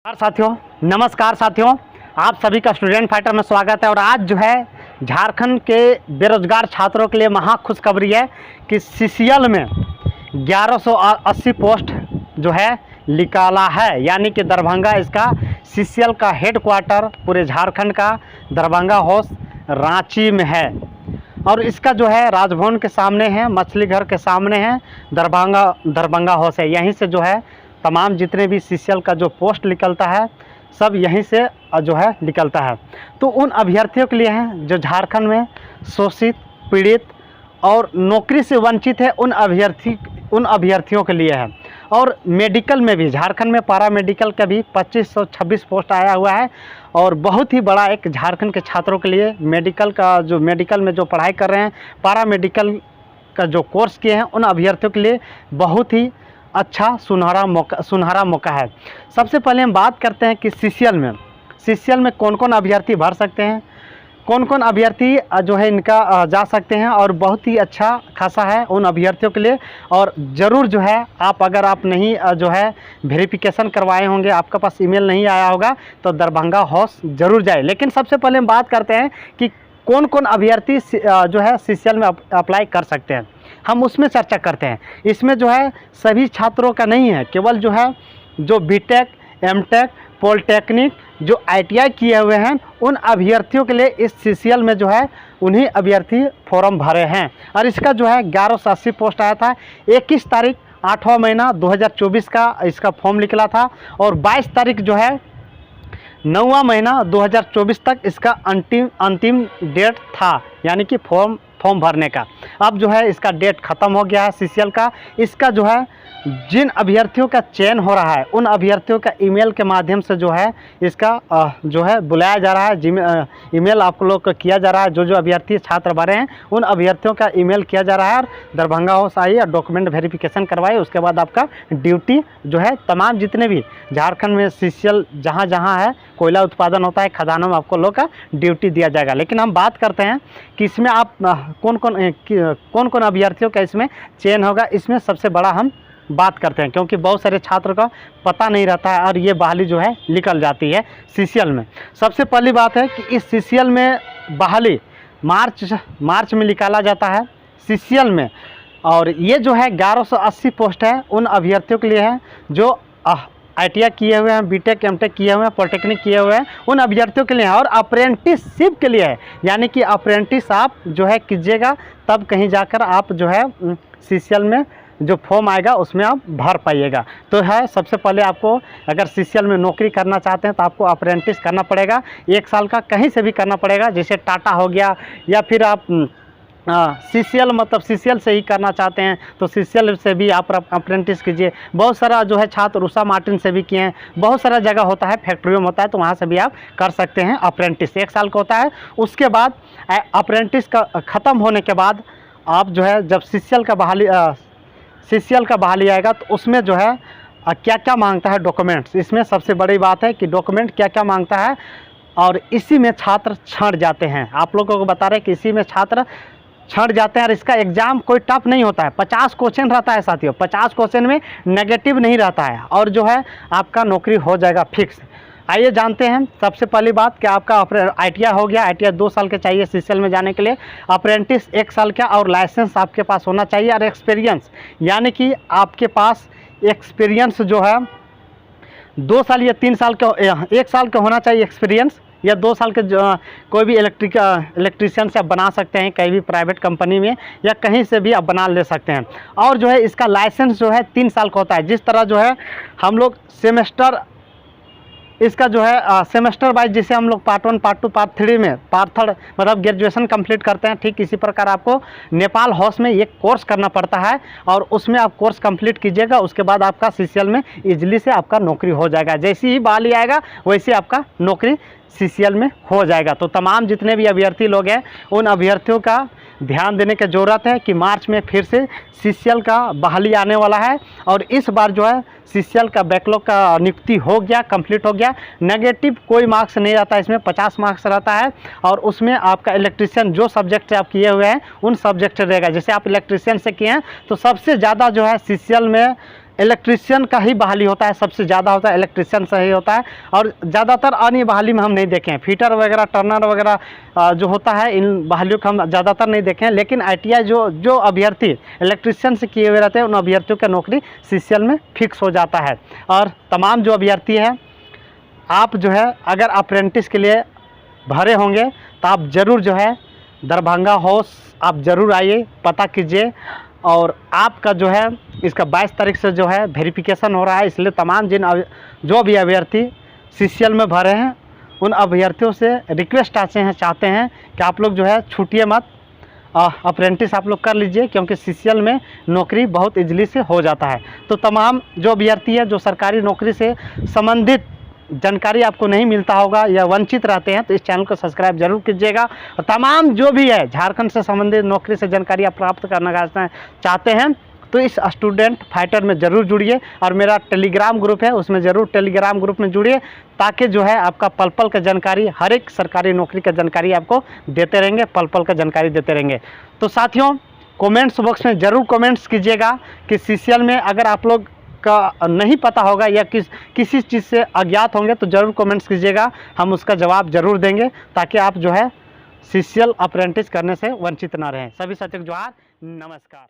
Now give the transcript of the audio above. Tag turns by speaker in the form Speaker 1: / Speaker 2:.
Speaker 1: साथियों, नमस्कार साथियों, आप सभी का स्टूडेंट फाइटर में स्वागत है। और आज जो है झारखंड के बेरोजगार छात्रों के लिए महा खुशखबरी है कि सीसीएल में 1180 पोस्ट जो है निकाला है। यानी कि दरभंगा इसका सीसीएल का हेडक्वार्टर पूरे झारखंड का दरभंगा हाउस रांची में है। और इसका जो है राजभवन के सामने है, मछली घर के सामने है, दरभंगा हाउस है। यहीं से जो है तमाम जितने भी सीसीएल का जो पोस्ट निकलता है सब यहीं से जो है निकलता है। तो उन अभ्यर्थियों के लिए हैं जो झारखंड में शोषित, पीड़ित और नौकरी से वंचित है, उन अभ्यर्थियों के लिए है। और मेडिकल में भी झारखंड में पारा मेडिकल का भी 2526 पोस्ट आया हुआ है। और बहुत ही बड़ा एक झारखंड के छात्रों के लिए मेडिकल में जो पढ़ाई कर रहे हैं, पारा मेडिकल का जो कोर्स किए हैं, उन अभ्यर्थियों के लिए बहुत ही अच्छा सुनहरा मौका है। सबसे पहले हम बात करते हैं कि सीसीएल में कौन कौन अभ्यर्थी भर सकते हैं, कौन कौन अभ्यर्थी जो है इनका जा सकते हैं। और बहुत ही अच्छा खासा है उन अभ्यर्थियों के लिए। और ज़रूर जो है अगर आप नहीं जो है वेरिफिकेशन करवाए होंगे, आपके पास ईमेल नहीं आया होगा, तो दरभंगा हाउस ज़रूर जाए। लेकिन सबसे पहले हम बात करते हैं कि कौन कौन अभ्यर्थी जो है सीसीएल में अप्लाई कर सकते हैं, हम उसमें चर्चा करते हैं। इसमें जो है सभी छात्रों का नहीं है, केवल जो है जो बीटेक, एमटेक, पॉलिटेक्निक, जो आईटीआई किए हुए हैं, उन अभ्यर्थियों के लिए इस सीसीएल में जो है उन्हीं अभ्यर्थी फॉर्म भरे हैं। और इसका जो है 1180 पोस्ट आया था। 21 तारीख 8वां महीना 2024 का इसका फॉर्म निकला था। और 22 तारीख जो है 9वां महीना 2024 तक इसका अंतिम डेट था, यानी कि फॉर्म भरने का। अब जो है इसका डेट ख़त्म हो गया है सीसीएल का। इसका जो है जिन अभ्यर्थियों का चयन हो रहा है, उन अभ्यर्थियों का ईमेल के माध्यम से जो है इसका जो है बुलाया जा रहा है। ईमेल आप लोग को किया जा रहा है। जो अभ्यर्थी छात्र भरे हैं उन अभ्यर्थियों का ईमेल किया जा रहा है। और दरभंगा हाउस आइए और डॉक्यूमेंट वेरिफिकेशन करवाइए। उसके बाद आपका ड्यूटी जो है तमाम जितने भी झारखंड में सीसीएल जहाँ जहाँ है कोयला उत्पादन होता है, खदानों में आपको लोग का ड्यूटी दिया जाएगा। लेकिन हम बात करते हैं कि इसमें आप कौन कौन अभ्यर्थियों का इसमें चयन होगा। इसमें सबसे बड़ा हम बात करते हैं, क्योंकि बहुत सारे छात्रों का पता नहीं रहता है और ये बहाली जो है निकल जाती है सीसीएल में। सबसे पहली बात है कि इस सीसीएल में बहाली मार्च में निकाला जाता है सीसीएल में। और ये जो है 1180 पोस्ट है उन अभ्यर्थियों के लिए है जो आईटीआई किए हुए हैं, बीटेक, एमटेक किए हुए हैं, पॉलिटेक्निक किए हुए हैं, उन अभ्यर्थियों के लिए है। और अप्रेंटिसशिप के लिए है, यानी कि अप्रेंटिस आप जो है कीजिएगा, तब कहीं जाकर आप जो है सीसीएल में जो फॉर्म आएगा उसमें आप भर पाइएगा। तो है सबसे पहले आपको अगर सीसीएल में नौकरी करना चाहते हैं तो आपको अप्रेंटिस करना पड़ेगा। 1 साल का कहीं से भी करना पड़ेगा, जैसे टाटा हो गया, या फिर आप सीसीएल से ही करना चाहते हैं तो सीसीएल से भी आप अप्रेंटिस कीजिए। बहुत सारा जो है छात्र उषा मार्टिन से भी किए हैं, बहुत सारा जगह होता है, फैक्ट्रियों में होता है, तो वहाँ से भी आप कर सकते हैं अप्रेंटिस। 1 साल का होता है। उसके बाद अप्रेंटिस का ख़त्म होने के बाद आप जो है जब सीसीएल का बहाली आएगा तो उसमें जो है क्या क्या मांगता है डॉक्यूमेंट्स। इसमें सबसे बड़ी बात है कि डॉक्यूमेंट क्या क्या मांगता है। और इसी में छात्र छंट जाते हैं। आप लोगों को बता रहे हैं कि इसी में छात्र छंट जाते हैं। और इसका एग्ज़ाम कोई टफ नहीं होता है, 50 क्वेश्चन रहता है साथियों। 50 क्वेश्चन में नेगेटिव नहीं रहता है और जो है आपका नौकरी हो जाएगा फिक्स। आइए जानते हैं सबसे पहली बात कि आपका आईटीआई हो गया। आईटीआई 2 साल के चाहिए सीसीएल में जाने के लिए, अप्रेंटिस 1 साल का, और लाइसेंस आपके पास होना चाहिए। और एक्सपीरियंस, यानी कि आपके पास एक्सपीरियंस जो है 2 साल या 3 साल का, 1 साल का होना चाहिए एक्सपीरियंस, या 2 साल के कोई भी इलेक्ट्रीशियन से आप बना सकते हैं, कहीं भी प्राइवेट कंपनी में या कहीं से भी आप बना ले सकते हैं। और जो है इसका लाइसेंस जो है 3 साल का होता है। जिस तरह जो है हम लोग सेमेस्टर, इसका जो है सेमेस्टर वाइज, जिसे हम लोग पार्ट 1, पार्ट 2, पार्ट 3 में, पार्ट 3 मतलब ग्रेजुएशन कंप्लीट करते हैं, ठीक इसी प्रकार आपको नेपाल हाउस में एक कोर्स करना पड़ता है। और उसमें आप कोर्स कंप्लीट कीजिएगा, उसके बाद आपका सीसीएल में इजीली से आपका नौकरी हो जाएगा। जैसे ही बहाली आएगा वैसे आपका नौकरी सीसीएल में हो जाएगा। तो तमाम जितने भी अभ्यर्थी लोग हैं उन अभ्यर्थियों का ध्यान देने की ज़रूरत है कि मार्च में फिर से सीसीएल का बहाली आने वाला है। और इस बार जो है सीसीएल का बैकलॉग का नियुक्ति हो गया, कंप्लीट हो गया। नेगेटिव कोई मार्क्स नहीं रहता, इसमें 50 मार्क्स रहता है। और उसमें आपका इलेक्ट्रीशियन जो सब्जेक्ट से आप किए हुए हैं उन सब्जेक्ट रहेगा। जैसे आप इलेक्ट्रीशियन से किए हैं तो सबसे ज़्यादा जो है सीसीएल में इलेक्ट्रिशियन का ही बहाली होता है, सबसे ज़्यादा होता है इलेक्ट्रिशियन से ही होता है। और ज़्यादातर अन्य बहाली में हम नहीं देखे हैं, फीटर वगैरह टर्नर वगैरह जो होता है इन बहालियों का हम ज़्यादातर नहीं देखे हैं। लेकिन ITI जो अभ्यर्थी इलेक्ट्रिशियन से किए हुए रहते हैं उन अभ्यर्थियों का नौकरी CCL में फिक्स हो जाता है। और तमाम जो अभ्यर्थी हैं, आप जो है अगर अप्रेंटिस के लिए भरे होंगे तो आप ज़रूर जो है दरभंगा हाउस आप ज़रूर आइए, पता कीजिए। और आपका जो है इसका 22 तारीख से जो है वेरिफिकेशन हो रहा है, इसलिए तमाम जो भी अभ्यर्थी CCL में भरे हैं उन अभ्यर्थियों से रिक्वेस्ट चाहते हैं कि आप लोग जो है छूटिए मत, अप्रेंटिस आप लोग कर लीजिए, क्योंकि CCL में नौकरी बहुत ईजिली से हो जाता है। तो तमाम जो अभ्यर्थी है जो सरकारी नौकरी से संबंधित जानकारी आपको नहीं मिलता होगा या वंचित रहते हैं, तो इस चैनल को सब्सक्राइब जरूर कीजिएगा। और तमाम जो भी है झारखंड से संबंधित नौकरी से जानकारी आप प्राप्त करना चाहते हैं तो इस स्टूडेंट फाइटर में ज़रूर जुड़िए। और मेरा टेलीग्राम ग्रुप है, उसमें ज़रूर टेलीग्राम ग्रुप में जुड़िए, ताकि जो है आपका पल पल का जानकारी, हर एक सरकारी नौकरी का जानकारी आपको देते रहेंगे, पल पल का जानकारी देते रहेंगे। तो साथियों, कमेंट्स बॉक्स में ज़रूर कमेंट्स कीजिएगा कि CCL में अगर आप लोग का नहीं पता होगा या किसी चीज़ से अज्ञात होंगे तो ज़रूर कमेंट्स कीजिएगा, हम उसका जवाब ज़रूर देंगे, ताकि आप जो है CCL अप्रेंटिस करने से वंचित ना रहें। सभी साथियों को जोहार, नमस्कार।